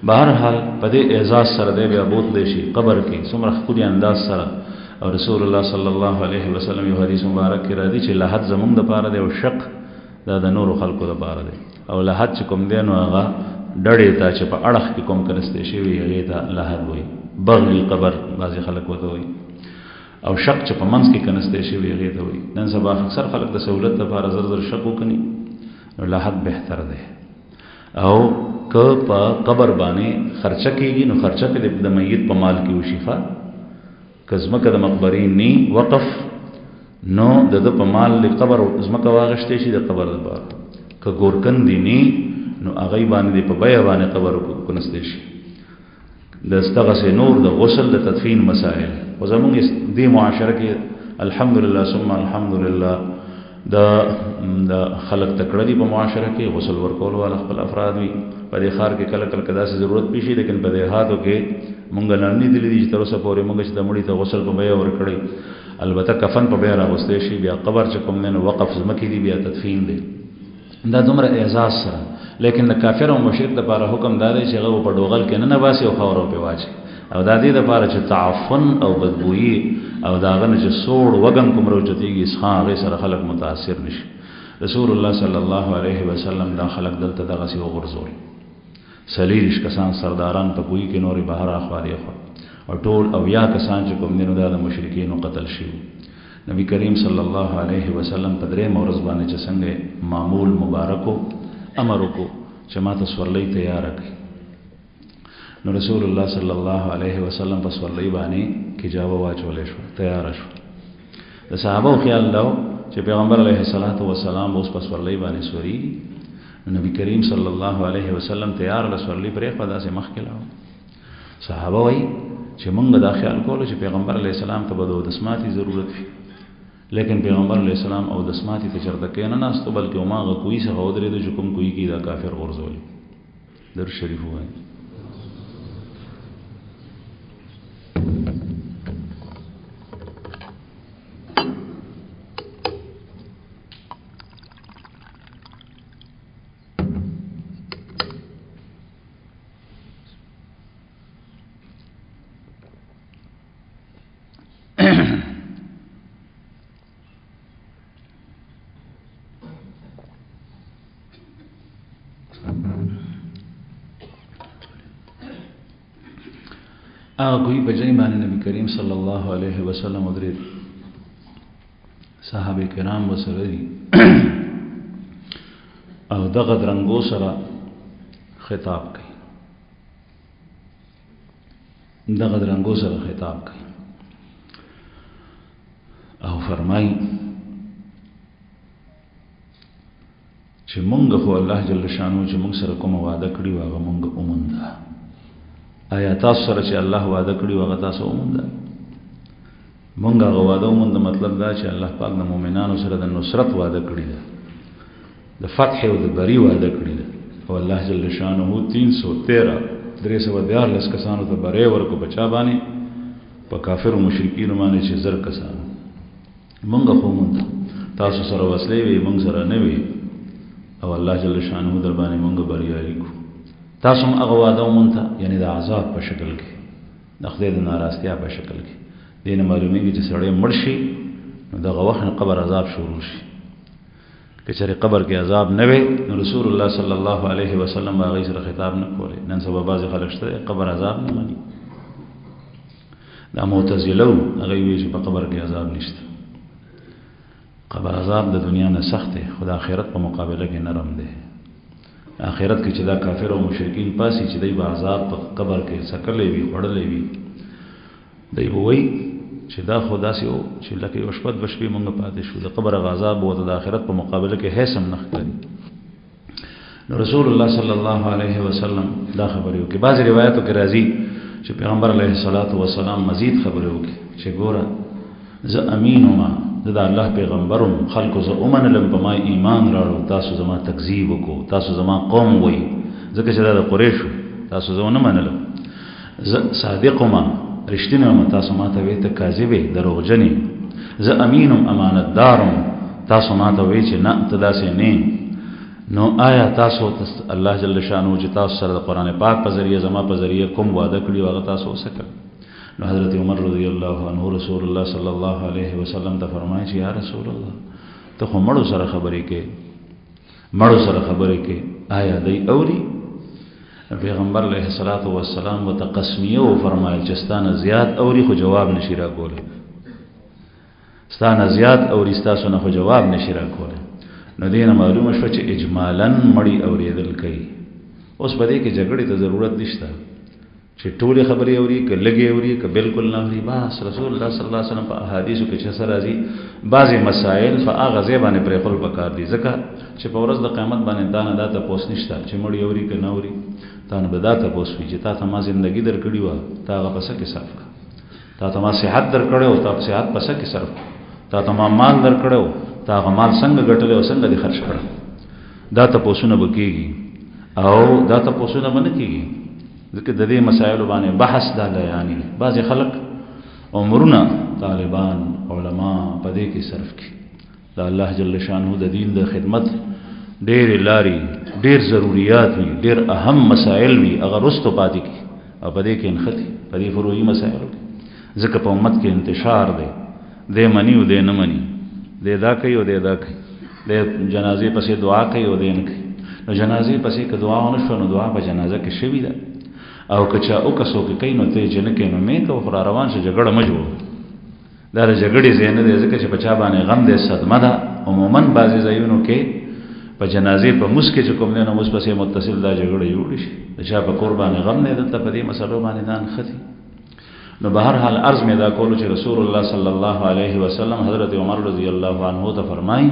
بهرحال په دې اعزاز سره دی بیا بوتلی شي قبر کې څومره ښکلي انداز سره. او رسول الله صلی الله علیه وسلم یو حدیث مبارک کې راځي چې لحد زمونږ دپاره دی او شق دا د نورو خلکو لپاره دی او لحد چې کوم دی نو هغه ډړې ته چې په اړخ کې کوم کنستې شوي هغې ته لحد وایي بغل القبر بعضې خلک ورته وایي او شق چې په منځ کې کنستې شوي هغې ته وایي نن سبا اکثر خلک د سهولت لپاره زر زر شق وکني نو لحد بهتر دی او که په قبر باندې خرچه کېږي نو خرچه کې د میت په مال کې وشي ښه که ځمکه د مقبرې نی وقف نو د ده په مال د قبر ځمکه واغشتی شي د قبر دپاره که ګورکندې نی نو هغې باندې په بیه باندې قبر کنستی شي دغسې نور د غسل د تدفین مسائل خو زمونږ دې معاشره کې الحمدلله ثم الحمدلله د خلق تکړه دي په معاشره کې غسل ورکول والا خپل افراد وي په دې ښار کې کله کله داسې ضرورت پیښي لیکن په دیهاتو کې مونږ نه لیدلي دي چې تر اوسه پورې مونږ چې د مړي ته غسل په بیه ورکړی البته کفن په بیه راغوستی شي بیا قبر چې کوم دی نو وقف ځمکې دي بیا تدفین دی دا دومره اعزاز سره لیکن د کافر او مشرک لپاره حکم دا دی چې هغه په ډوغل کې نه باسي او خاور پې واچي او دا دې لپاره چې تعفن او بدبویي او دا هغه نه چې سوړ وږم کوم راوچتېږي اسخان هغې سره خلک متاثر نشي رسول الله صلی الله علیه وسلم دا خلک دلته دغسې وغورځول 40 کسان سرداران په کوهي کې نورې بهر اخوارې خوا او ټول 80 کسان چې کوم دي نو دا د مشرکینو قتل شوي نبی کریم صلی الله علیه وسلم په درېیمه ورځ باندې چې څنګه معمول مبارکو امر وکړو چې ما ته سورلۍ تیاره کړي نو رسول الله صلی الله علیه وسلم په سورلۍ باندې کجاوه واچولی شوه تیاره شوه د صحابو خیال دا چې پیغمبر علیه الصلاة والسلام اوس په سورلۍ باندې سورېږي نبی کریم صلی الله علیه وسلم تیار له سورلۍ پرېښوه داسې مخکې لاړو صحابه وایي چې مونږ دا خیال کولو چې پیغمبر علیه السلام ته به د اودسماتي ضرورت وي لیکن پیغمبر علیه السلام اودسماتي ته چېرته کېنناستو بلکې هماغه کوهي څخه ودرېدو چې کوم کوهي کې دا کافر غورځولي درود شریف ووایي هغه کوهي په ځای باندې نبی کریم صلی الله علیه وسلم ودرېد صحابه کرام ورسره دي او دغه درنګو سره خطاب کوي دغه درنګو سره خطاب کوي او فرمایي چې مونږ خو الله جل شانو چې مونږ سره کومه وعده کړې وه هغه مونږ ومونده آیا تاسو سره چې الله وعده کړي هغه تاسو ومونده مونږ هغه وعده ومونده مطلب دا چې الله پاک د مؤمنانو سره د نصرت وعده کړي ده د فتح او د بری وعده کړي ده او الله جل شانه 313 کسانو ته بری ورکو بچا باندې په کافر او مشرکین باندې چې زر کسان مونږ خو مونږ تاسو سره وسلې وي مونږ سره نه وي او الله جل شانه در باندې مونږ بریالي کو تاسو هم هغه وعده ومونته یعنی د عذاب په شکل کې د خدای د ناراضتیا په شکل کې دې نه معلومیږي چې سړی مړ شي نو دغه وخت نه قبر عذاب شروع شي که چېرې قبر کې عذاب نه وي نو رسول الله صلی الله علیه وسلم به هغې سره خطاب نه کولی نن سبا بعضې خلک شته قبر عذاب نه مني دا معتزله وو هغوی وایي چې په قبر کې عذاب نشته قبر عذاب د دنیا نه سخت دی خو د آخرت په مقابله کې نرم دی آخرت کې چې دا کافر او مشرکین پاسي چې دوی به عذاب په قبر کې څکلی وي خوړلی وي دوی به وایي چې دا خو داسې و چې لکه یو شپه دوه شپې مونږ پاتې شو د قبر هغه عذاب ورته د آخرت په مقابله کې هیڅ هم نه ښکاري نو رسول الله صلی الله علیه وسلم دا خبرې وکړي بعضې روایاتو کې راځي چې پیغمبر علیه الصلاة والسلام مزید خبرې وکړي چې ګوره زه امین ومه زه د الله پیغمبرم خلکو زه ومنلم په ما ایمان راړو تاسو زما تکذیب وکړو تاسو زما قوم وایي ځکه چې دا د قریشو تاسو زه ونه منلم زه صادق ومه رښتینی ومه تاسو ما ته وایي ته کاذبې دروغجنې زه امینم امانتدارم تاسو ما ته وایي چې نه ته داسې نه نو آیا تاسو الله جل شانو چې تاسو سره د قرآن پاک په ذریعه زما په ذریعه کوم وعده کړي هغه تاسو وسکړ نو حضرت عمر رضی الله عنه رسول الله صلی الله علیه وسلم ته فرمایي چې یا رسول الله ته خو مړو سره خبرې کې مړو سره خبرې کې آیا دی اوري؟ پیغمبر علیه الصلاۃ والسلام وته قسمیه او فرمایل چې ستانه زیات اوري خو جواب نشي راکولی، ستانه زیات اوري ستاسو نه خو جواب نشي راکولی. نو دینه معلومه شو چې اجمالاً مړی اوریدل کوي. اوس په دې کې جګړې ته ضرورت نشته چې ټولې خبرې اوري که لږې اوري که بالکل نه اوري. بس رسول الله صلی الله علیه وسلم په احادیثو کې چې څه راځي بعضې مسائل په هغه ځای باندې پرېښول پکار دي، ځکه چې په ورځ د قیامت باندې تا نه دا تپوس نشته چې مړی اوري که نه اوري. تا نه به دا تپوس وي چې تا ته ما زندګي در کړې وه، تا هغه په څه کې صرف کړه؟ تا ته ما صحت در کړی و، تا په صحت په څه کې صرف کړه؟ تا ته ما مال در کړی و، تا هغه مال څنګه ګټلی او څنګه دې خرج کړه؟ دا تپوسونه به کېږي او دا تپوسونه به نه کېږي، ځکه د دې مسایلو باندې بحث دا لیاني. بعضې خلک عمرونه طالبان علما په دې کې صرف کړي، د الله جل شانه د دین د خدمت ډېرې لارې، ډېر ضروریات وي، ډېر اهم مسائل وي، هغه رستو پاتې کړي او په دې کې نښتي په دې فروعي مسایلو کې، ځکه په امت کې انتشار دی، دی مني او دی نه مني، دی دا کوي او دی دا کوي، دی جنازې پسې دعا کوي او دی نه کوي. نو جنازې پسې که دعا ونه شوه نو دعا په جنازه کې شوې ده، او که چا وکړه څوک کوي نو ته یې چې نه کوې نو مې کوه، خو را روان شه جګړه مه جوړ. دا د جګړې ځای نه دی، ځکه چې په چا باندې غم دی، صدمه ده. عموماً بعضې ځایونو کې په جنازې په موس کې چې کوم دی نو موس پسې متصل دا جګړه جوړې شي، د چا په کور باندې غم دی، دلته په دې مسلو باندې دا نښتي. نو بهرحال عرض مې دا کولو چې رسول الله صلی الله علیه وسلم حضرت عمر رضی الله عنه ته فرمایي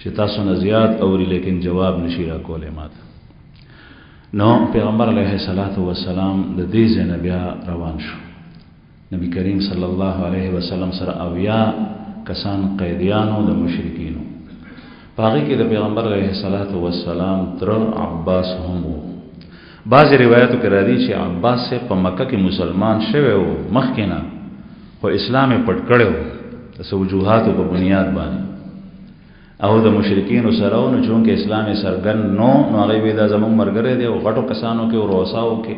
چې تاسو نه زیات اوري لیکن جواب نشي راکولی ماته. نو پیغمبر علیه الصلاۃ والسلام د دې ځای نه بیا روان شو. نبی کریم صلی الله علیه وسلم سره 80 کسان قیدیانو د مشرکینو. په هغې کې د پیغمبر علیه الصلاۃ والسلام تر عباس هم و. بعضې روایتو کې راځي چې عباس صاحب په مکه کې مسلمان شوی و مخکې نه، خو اسلام یې پټ کړی و د څه وجوهاتو په بنیاد باندې، او د مشرکینو سره و. نو چونکې اسلام یې څرګند نو هغوی وایي دا زموږ ملګری دی او غټو کسانو کې او رؤساو کې،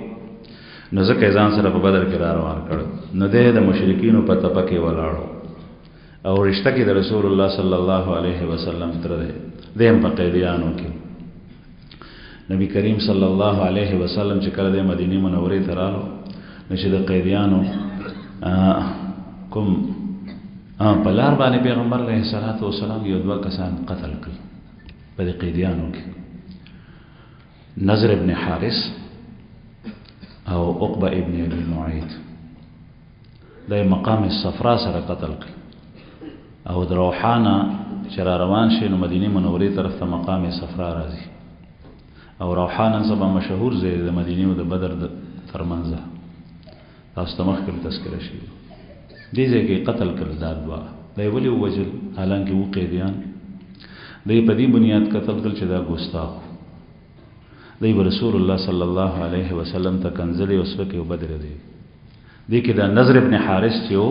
نو ځکه یې ځان سره په بدر کې را روان کړ. نو دی د مشرکینو په تپه کې ولاړو او رشته کې د رسول الله صلی الله علیه وسلم تر دی هم په قیدیانو کې. نبی کریم صلی الله علیه وسلم چې کله د مدینې منورې ته رالو نو چې د قیدیانو کوم په لار باندې پیغمبر علیه الصلاۃ والسلام یو دوه کسان قتل کړي په دې قیدیانو کې، نضر ابن حارث او عقبه ابن ابي معيط. د مقام الصفرا سره قتل کړي او د روحانه چې را روان شي نو مدینې منورې طرف ته مقام صفرا راځي، او روحانه سبا مشهور ځای د مدینې او د بدر ترمنځ ده، تاسو ته مخکې تذکره شوي. دې ځای کې قتل کړل دا دوه. دی ولې ووژل؟ حالانکې و قیدیان. دی په دې بنیاد قتل کړل چې دا ګستاخ دی به رسول الله صلی الله علیه وسلم ته کنځلې او سپکې او بدرې دی. دې کې دا نضر ابن حارث چې و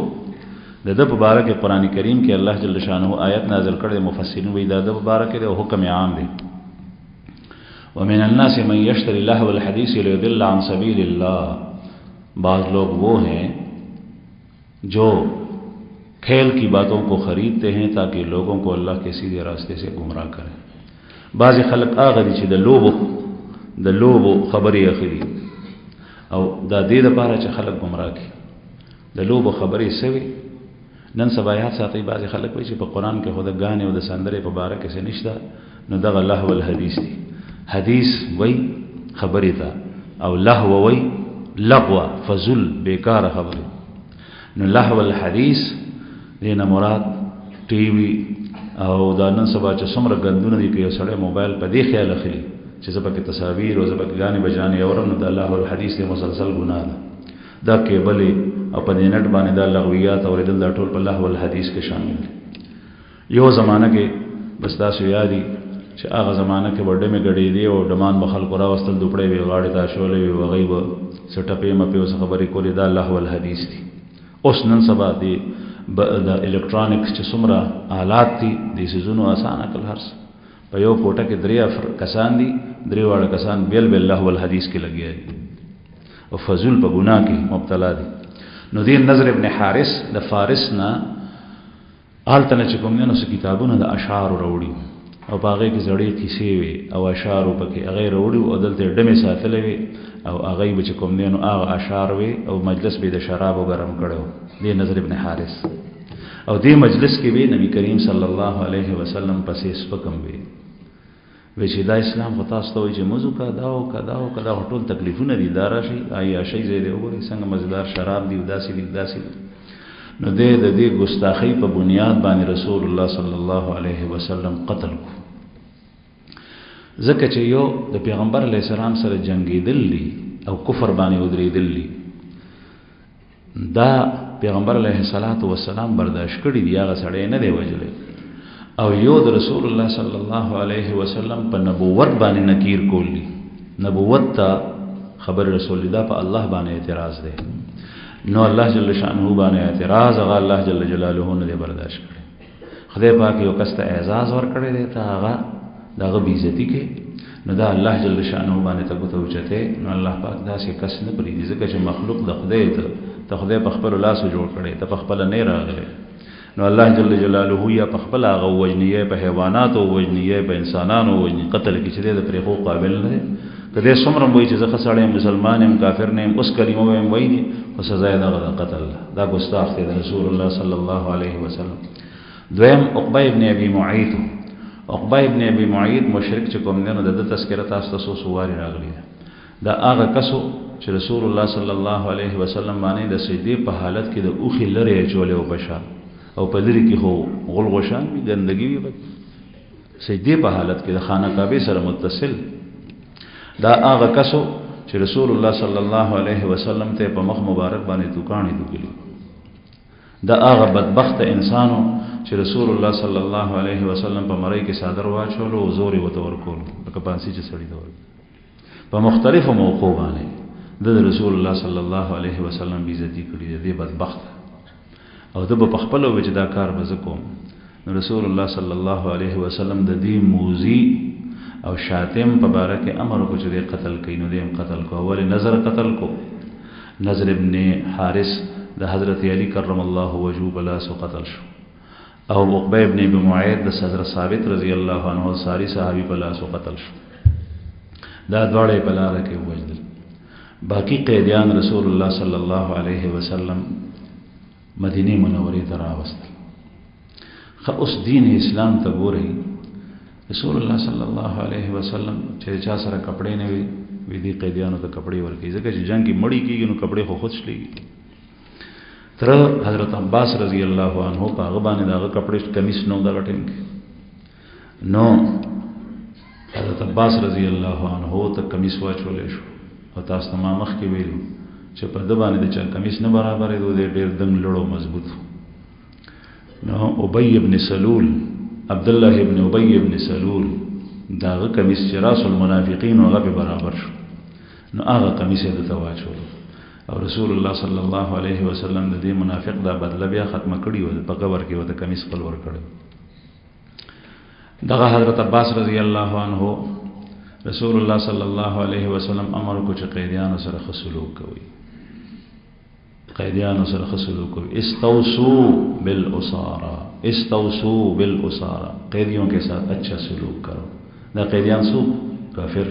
د ده په باره کې قرآن کریم کې الله جل شانه آیت نازل کړی، مفسرین وایي دا د په باره کې دی او حکم عام دی. ومن الناس من یشتری لهو الحدیث لیضل عن سبیل اللہ. بعض لوگ وہ ہیں جو کھیل کی باتوں کو خریدتے ہیں تاکہ لوگوں کو اللہ کے سیدھے راستے سے گمراہ کریں. بعض خلق آغا دی چې د لوبو خبرې اخلي او دا دې دپاره چې خلق گمراه کړي. د لوبو خبرې سوي نن سبا یاد ساتئ. بعض خلق وایي چې په قرآن کې خو د ګانې او د سندرې په باره کې څه نشته، نو دغه لهو الحدیث دی. حدیث وی خبرې ته او لهو وی لغوه فضل بیکار خبرې. نو لهو الحدیث دینه مراد ټي وي او دا نن سبا چې څومره ګندونه دي که یو سړی موبایل په دې خیال اخلي چې زه پکې تصاویر او زه پکې ګانې بجانې اورم نو دا لهو الحدیث دی، مسلسل ګناه ده. دا کیبلې او په دې نټ باندې دا لغویات اورېدل دا ټول په لهو الحدیث کې شامل دي. یو زمانه کې بس تاسو یادي چې هغه زمانه کې به ډمې ګډېدې او ډمان به خلکو راوستل، دوپړې وې غاړې ته اچولې وې، هغوی به څه ټپې مپې اوس خبرې کولې. دا لهو الحدیث دي. اوس نن سبا د الکترونیکس چې څومره آلات دي دې څیزونو اسانه کړل. هر څه په یو کوټه کې 3 کسان دي، 3 واړه کسان بیل بیل لهو الحدیث کې لګیا دي او فضول په ګناه کې مبتلا دي. نو دې نضر ابن حارث د فارس نه هلته نه چې کوم نه څه کتابونه د اشعار راوړي او په هغې کې زړې کیسې وي او اشعارو پکې هغې راوړي او دلته یې ډمې ساتلی وي او هغې به چې کوم دی نو هغه اشعار وي او مجلس به یې د شرابو ګرم کړی و دې نظر ابن حارث او دې مجلس کې به نبی کریم صلی الله علیه وسلم پسې سپکم وي وی چې دا اسلام خو تاسو ته وایي چې موضوع کا دا او کا دا او کا دا ټول تکلیفونه دي دا راشي یا شی ځای دی وګورئ څنګه مزیدار شراب دي داسې دي داسې دي نو دې د دې ګستاخۍ په بنیاد باندې رسول الله صلی الله علیه وسلم قتل کو ځکه چې یو د پیغمبر علیه السلام سره جنګېدل دي او کفر باندې ودرېدل دي دا پیغمبر علیه السلام برداشت کړي دي هغه سړی نه دی وجلی او یو د رسول الله صلی الله علیه وسلم په نبوت باندې نکیر کولی نبوت ته خبر رسول الله په الله باندې اعتراض دی نو الله جل شانه باندې اعتراض هغه الله جل جلاله نه برداشت کړي خدای پاک یو کس ته اعزاز ورکړي دی ته هغه دغه بیزتی کې نو دا الله جل شانه باندې ته کوته اوچته نو الله پاک داسې کس نه پریږدي ځکه چې مخلوق د خدای ته خدای په خپل لاس جوړ کړي ته په خپل نه راغلی نو الله جل جلاله یا په خپل هغه وجنیه په حیوانات او وجنیه په انسانانو وجنی قتل کې چې د پرېخو قابل نه دی کله څومره وایي چې زه خسړې مسلمان یم کافر نه یم اوس کلمه وایم وایي دي او سزا یې دغه قتل دا ګستاخ دی رسول الله صلی الله علیه وسلم دویم عقبه ابن ابي معيط عقبه ابن ابي معيط مشرک چې کوم نه د تذکرہ تاسو ته سوواري راغلی دا هغه کسو چې رسول الله صلی الله علیه وسلم باندې د سجدي په حالت کې د اوخي لري چولې او بشا او په لري کې هو غل غشان وي ګندګي وي سجدي په حالت کې د خانه کعبه سره متصل دا هغه کسو چې رسول الله صلی الله علیه وسلم ته په مخ مبارک باندې توکانی دوګلی دا هغه بدبخت انسانو چې رسول الله صلی الله علیه وسلم په مړی کې صادر واچولو او زور یې وته ورکول لکه پانسی چې سړی دور په مختلفو موقعو باندې د رسول الله صلی الله علیه وسلم بیزتی کړی دی بدبخت او د په خپل وجه دا کار وزکوم رسول الله صلی الله علیه وسلم د دې موزی او شاتم په باره کې امر کو چې قتل کینو دې قتل کو اول نظر قتل کو نظر ابن حارث د حضرت علی کرم الله وجهه بلا سو قتل شو او عقبه ابن ابي معيط د حضرت ثابت رضی الله عنه ساری صحابي بلا سو قتل شو دا دواړه په لار کې وجدل باقی قیدیان رسول الله صلی الله علیه وسلم مدینه منورې ته راوستل خو اوس دین اسلام ته ګورئ رسول الله صلی الله علیه وسلم چې چا سره کپڑے نه وي دي قیدیانو ته کپڑے ورکړي ځکه چې جنگ کې مړی کیږي نو کپڑے خو خود شلېږي تر حضرت عباس رضی الله عنه په هغه باندې داغه کپڑے کمیس نو دغه ټیم کې نو حضرت عباس رضی الله عنه ته کمیس واچولې شو او تاسو ما مخ کې ویلو چې په د باندې د چا کمیس نه برابرې دوی ډېر دنګ لړو مضبوط نو ابي ابن سلول عبد الله ابن ابي ابن سلول داغه کمیس چې راس المنافقین هغه به برابر شو نو هغه کمیس یې د تواچول او رسول الله صلی الله علیه وسلم د دې منافق دا بدله بیا ختمه کړی و په قبر کې و د کمیس خپل ور کړی دغه حضرت عباس رضی الله عنه رسول الله صلی الله علیه وسلم امر کو چې قیدیانو سره سلوک کوي قیدیانو سره سلوک کوي استوصوا بالاسارى قیدیوں کے ساتھ اچھا سلوک کرو دا قیدیان سو کافر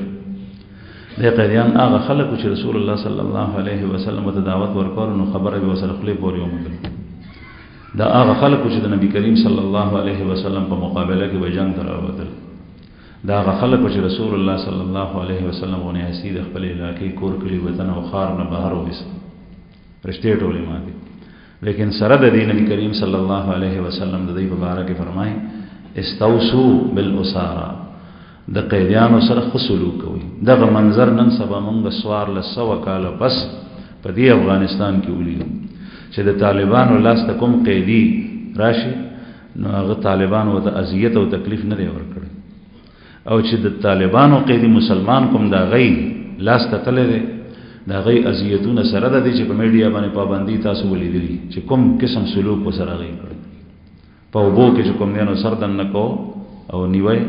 دا قیدیان هغه خلق چې رسول الله صلی الله علیه وسلم ته دعوت ورکول نو خبره به وسره خپل پورې ومنل دا هغه خلق چې د نبی کریم صلی الله علیه وسلم په مقابله کې وجنګ دراوتل دا هغه خلق چې رسول الله صلی الله علیه وسلم غونې حسید خپل علاقې کور کلی وطن او خار نه بهر وېس رشتې ټولې ماته لیکن سره د دین نبی کریم صلی الله علیه وسلم د دې مبارک فرمای استوصوا بالاسارى د قیدیانو سره سلوک کوي دغه منظر نن سبا مونږ سوار له 100 کال پس په دې افغانستان کې ولیدو چې د طالبانو لاس ته کوم قیدی راشي نو هغه طالبانو ته اذیت او تکلیف نه دی ورکړي او چې د طالبانو قیدی مسلمان کوم دا غي لاس ته تللی دی دا غي اذیتونه سره د دې چې په میډیا باندې پابندي تاسو ولیدلی چې کوم قسم سلوک وسره غي کړی په وبو کې چې کوم نه سردن نکو او نیوي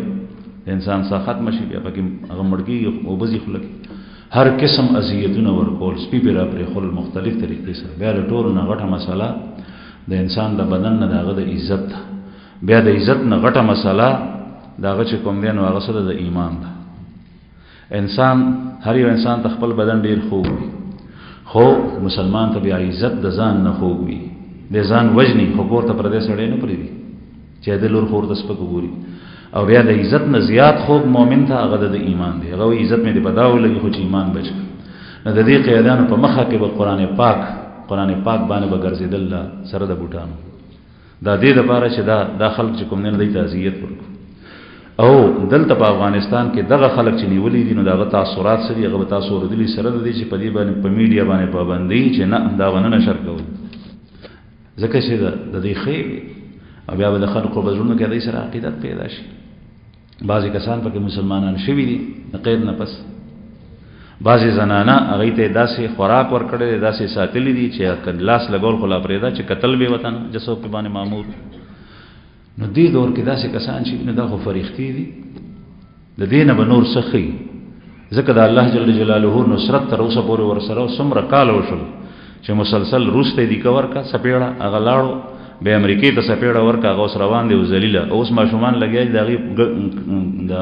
انسان سره ختم شي بیا پکې هغه مړکی او بزي خلک هر قسم اذیتونه ورکول سپی پر پر خل مختلف طریقې سره بیا ټول نه غټه مسله د انسان د بدن نه دغه د عزت بیا د عزت نه غټه مسله داغه چې کوم دی نو هغه سره د ایمان ده. انسان هر یو انسان ته خپل بدن ډیر خوب وي، خو مسلمان ته بیا عزت د ځان نه خوب وي، د ځان وجني خو کور ته پردې سړی نه پرېږدي چې د لور خور ته سپک ګوري. او بیا د عزت نه زیات خوب مؤمن ته هغه د ایمان دی. هغه عزت مې د بداو لګي خو چې ایمان بچ نه د دې قیادانو په مخه کې به قرآن پاک باندې به ګرځېدل سره د بوټانو. دا دې لپاره چې دا خلک چې کوم نه دی تعزیت ورکړي. او دلته په افغانستان کې دغه خلک چې نیولې دي نو دغه تاثیرات سره هغه تاسو وردلی سره د دې چې په دې باندې په میډیا باندې پابندي چې نه دا ونه نشر کوي ځکه چې د دې خیر او بیا د خلکو په ژوند کې د سره عقیدت پیدا شي. بعضی کسان پکې مسلمانان شوي دي د قید نه پس، بعضی زنانه هغه ته داسې خوراک ورکړي داسې ساتلې دي چې کلاس لګول خلا پرېدا چې قتل به وطن جسو په باندې مامور. نو دې دور کې داسې کسان چې نه دا خو فرښتې دي د دینه به نور سخی ځکه د الله جل جلاله نصرت تر اوسه پورې ورسره څومره کال وشول چې مسلسل روس ته دی کور کا سپېړه هغه لاړو به امریکای ته سپېړه ورکا هغه اوس روان دی ذلیله اوس ماشومان لګیا دغه د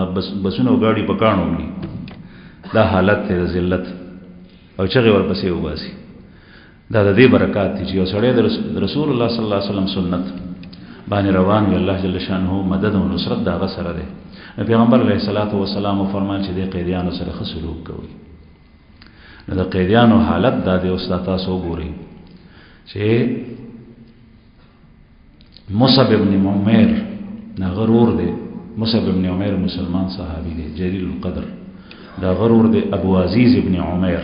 بسونو غاډي پکانو ني دا حالت ته ذلت او چغه ورپسې وباسي. دا د دې برکات دي چې یو سړی د رسول الله صلی الله علیه وسلم سنت باندې روان وي الله جل شانه مدد او نصرت دا غسر ده. پیغمبر علیه الصلاۃ والسلام فرمایي چې د قیدیانو سره ښه سلوک کوي. نو د قیدیانو حالت دا د استاد تاسو ګوري چې مصعب ابن عمیر نا غرور دی. مصعب ابن عمیر مسلمان صحابي دی جلیل القدر. دا غرور دی ابو عزیز ابن عمیر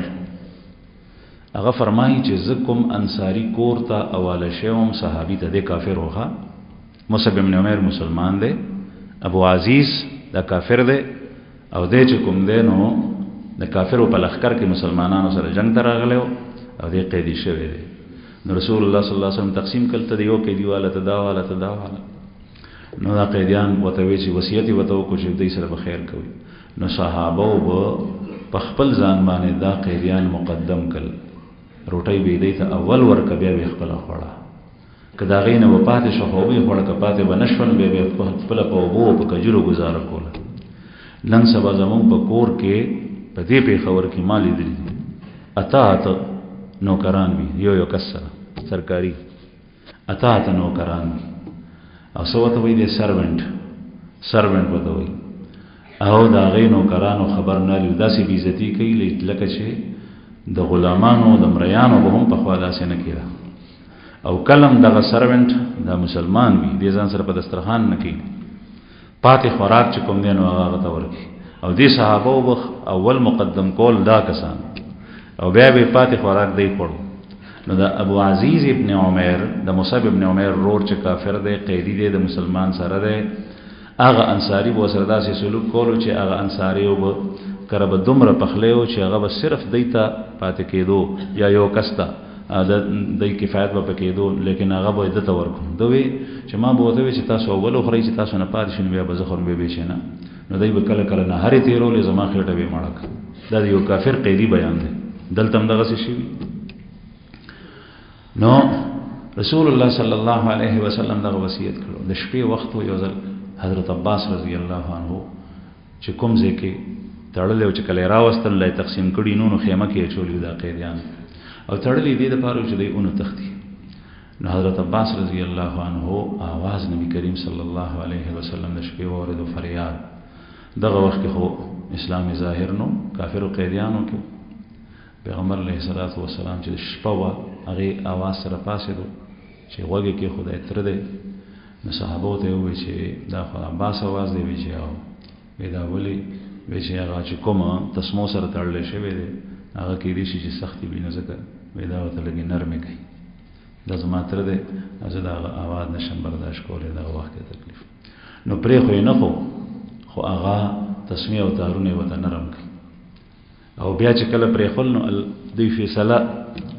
هغه فرمایي چې زکم انصاری کور ته اواله شوم صحابي ته د کافر وخه. مصعب ابن عمیر مسلمان دی، ابو عزیز دا کافر دی او دې چې کوم دی نو د کافرو په لخر کې مسلمانانو سره جنگ ته راغلی او دې قیدی شوی دی. نو رسول الله صلی الله علیه وسلم تقسیم کړل ته یو قیدی والا تداواله نو دا قیدیان وته وی چې وصیت وته کو چې دې سره به خیر کوي. نو صحابه په خپل ځان باندې دا قیدیان مقدم کړل. روټي به دې ته اول ورکه بیا به خپل خوړه کدا غینه و پاتې شو خو به خوړه که پاتې بنشون به خپل په وو په کجرو گزاره کوله. نن سبا زمون په کور کې په دې په خبر کې مالی دي اطاعت نوکران وي یو کسره سرکاري اطاعت نوکران وي او سوته وي د سروینټ وته وي او دا غي نوکرانو خبر نه لې داسې بیزتی کوي لکه چې د غلامانو د مریانو به هم په خوا داسې نه کیده. او کلم دغه سروینټ دا مسلمان وي د ځان سره په دسترخوان نه کوي پاتې خوراک چې کوم دی نو هغه ته ورکي. او دې صحابه اول مقدم کول دا کسان او بیا به پاتې خوراک دی خورو. نو دا ابو عزیز ابن عمیر د مصعب ابن عمیر رور چې کافر دی قیدی دی د مسلمان سره دی هغه انصاری به سره داسې سلوک کولو چې هغه انصاری او کړه به دومره پخلیو چې هغه به صرف دیتا پاتې کېدو یا یو کستا د کفایت به پکېدو لیکن هغه به عدت ورکوم دوی چې ما به وته چې تاسو اول خوري چې تاسو نه پاتې شون بیا به زخر به شي نه نو دای به کله کله نه هرې تیرول زما خېټه به مړک. دا یو کافر قیدی بیان دی دلته هم دغه شی. نو رسول الله صلی الله علیه وسلم دغه وصیت کړو د شپې وخت یو ځل حضرت عباس رضی الله عنه چې کوم ځکه تړل او چې کله راوستل لای تقسیم کړي نو خیمه کې چولې دا قیدیان او تړلې دي د پاره چې دی اون تختی. نو حضرت عباس رضی الله عنه आवाज نبی کریم صلی الله علیه وسلم د شپې اورید او فریاد. دغه وخت کې خو اسلام ظاهر نو کافر او قیدیانو کې پیغمبر علیه الصلاۃ والسلام چې شپه وا هغه आवाज سره پاسې دو چې وګه کې خدای تر دې نو صحابه ته وی چې دا خو عباس आवाज دی وی چې او دا ولي وی چې هغه چې کومه تسمو سره تړلې شوی دی هغه کې دي چې سختي ویني ځکه ودا ته لګي نرمه کوي د زما تر دې از دا आवाज نشم برداشت کولای دا وخت تکلیف نو پرې خو نه خو هغه تسمیه او تارونه وته نرم کوي. او بیا چې کله پرې خل نو دوی فیصله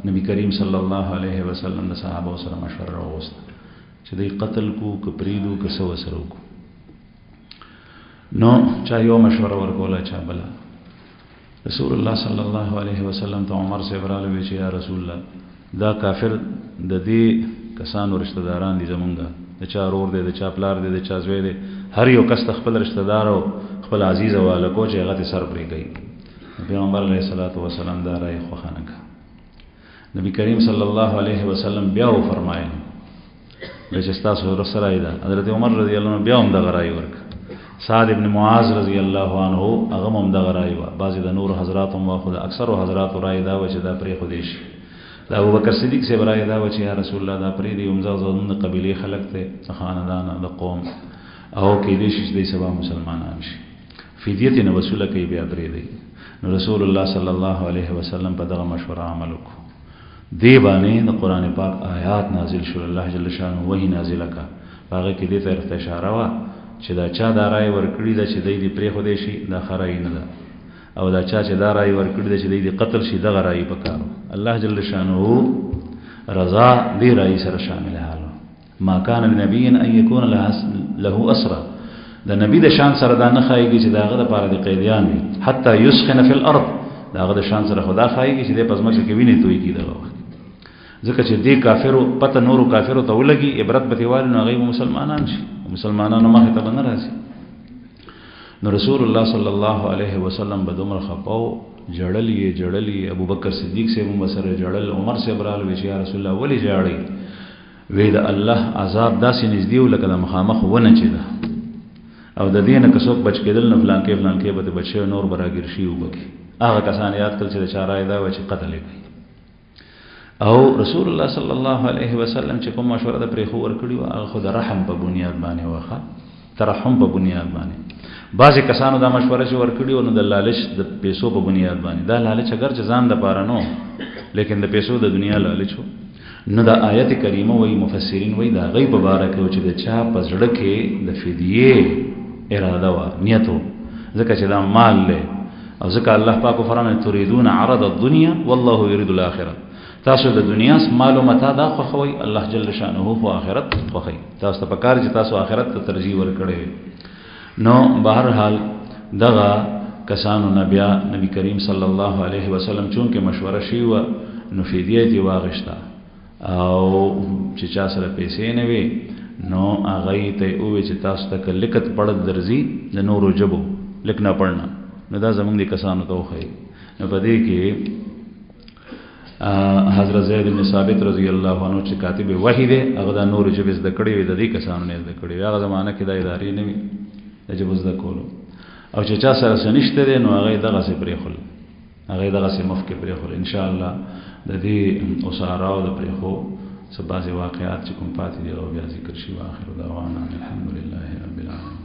نبی کریم صلی الله علیه وسلم د صحابه سره مشوره وغوښته چې دوی قتل کو کپریدو کسو سره کو. نو چا یو مشوره ورکوله چا بلا. رسول الله صلی الله علیه وسلم ته عمر سے براله وی چې یا رسول الله دا کافر د دې کسانو رشتہ داران دي زمونږه د چا رور دی د چا پلار دی د چا زوی دی هر یو کس خپل رشتہ دار او خپل عزیز او الکو چې هغه سر پرې کوي. پیغمبر علیه الصلاۃ والسلام دا راي خو خانکا نبی کریم صلی الله علیه وسلم بیا و فرمایل چې تاسو سره ایدا حضرت عمر رضی الله عنه بیا هم د غراي ورک سعد ابن معاذ رضی الله عنه هغه هم د غراي وا بعضی د نور حضرات هم واخذ اکثر حضرات راي دا و چې دا پرې خو دیش دا ابو بکر صدیق سے برای دا و چې یا رسول الله دا پرې دی همزه زموږ قبيله خلق ته خاندان د قوم او کې دې شې د سبا مسلمانان شي فدیه نه وصوله کوي بیا پرې دی. نو رسول الله صلی الله علیه وسلم په دغه مشوره عمل وکړو. دی باندې د قران پاک آیات نازل شول. الله جل شانه وحی نازل کا هغه کې دې ته اشاره وا چې دا چا دا راي ورکړي دا چې دې پرې خو دې شي دا خرای نه ده او دا چا چې دا راي ورکړي دا چې دې قتل شي دا راي پکارو. الله جل شانه رضا دې راي سره شامل حاله ما کان لنبی ان یکون له اسرا د نبی د شان سره دا نه خایږي چې داغه د پاره د قیدیان وي حتی یسخن فی الارض داغه د شان سره خدا خایږي چې د پزماکه کې ویني توي کی دغه وخت ځکه چې دې کافرو پته نورو کافرو ته ولګي عبرت به دیوال نو غي مسلمانان شي مسلمانانو مخه ته نه راځي. نو رسول الله صلی الله علیه وسلم بدمر خپاو جړلی ابو بکر صدیق سے مسره جړل عمر سے برال وی یا رسول الله ولی جاړي وی دا الله عذاب داسې نږدې ولکه د مخامخ ونه چي دا او د دینه کڅوک بچ کېدل نه فلان کې به بچي نور براګر شي وبکي هغه کسان یاد کړ چې چارای دا و چې قتل کوي. او رسول الله صلی الله علیه وسلم چې کوم مشوره د پرې خو ور کړی او هغه د رحم په بنیاد باندې واخا ترحم په بنیاد باندې بعضی کسانو دا مشوره چې ور کړی او د لالچ د پیسو په بنیاد باندې دا لالچ اگر چې ځان د پاره نو لیکن د پیسو د دنیا لالچ نو دا آیت کریمه وی مفسرین وی دا غیب مبارک او چې د چا په زړه کې د فدیه اراده وا نیتو ځکه چې دا مال له او ځکه الله پاک فرمایي تريدون عرض الدنيا والله يريد الاخره تاسو د دنیا مال او متاع دا خوخوي الله جل شانه هو اخرت خوخي تاسو ته پکار چې تاسو اخرت ته ترجیح ورکړئ. نو بهر حال دغه کسانو نبی کریم صلی الله علیه وسلم چون کې مشوره شي و نو فدیه دی واغشتا او چې چا سره پیسې نه وي نو هغه ته او چې تاسو ته لیکت پړد درځي د نورو جبو لیکنا پړنا نو دا زمونږ دي کسانو ته وخی. نو په دې کې حضرت زید بن ثابت رضی الله عنه چې کاتب وحی دی هغه د نور جبه زده کړی وي د دې کسانو نه زده کړی هغه زمانہ کې د ادارې نه وي د جبه زده کولو او چې چا سره سنشته دی نو هغه دغه سي پرې خل هغه دغه سي مفکر پرې خل ان شاء الله د دې اساره او د پرې خو سبازي واقعات چې کوم پاتې دي او بیا ذکر شي واخر دعوانا الحمدلله رب العالمین.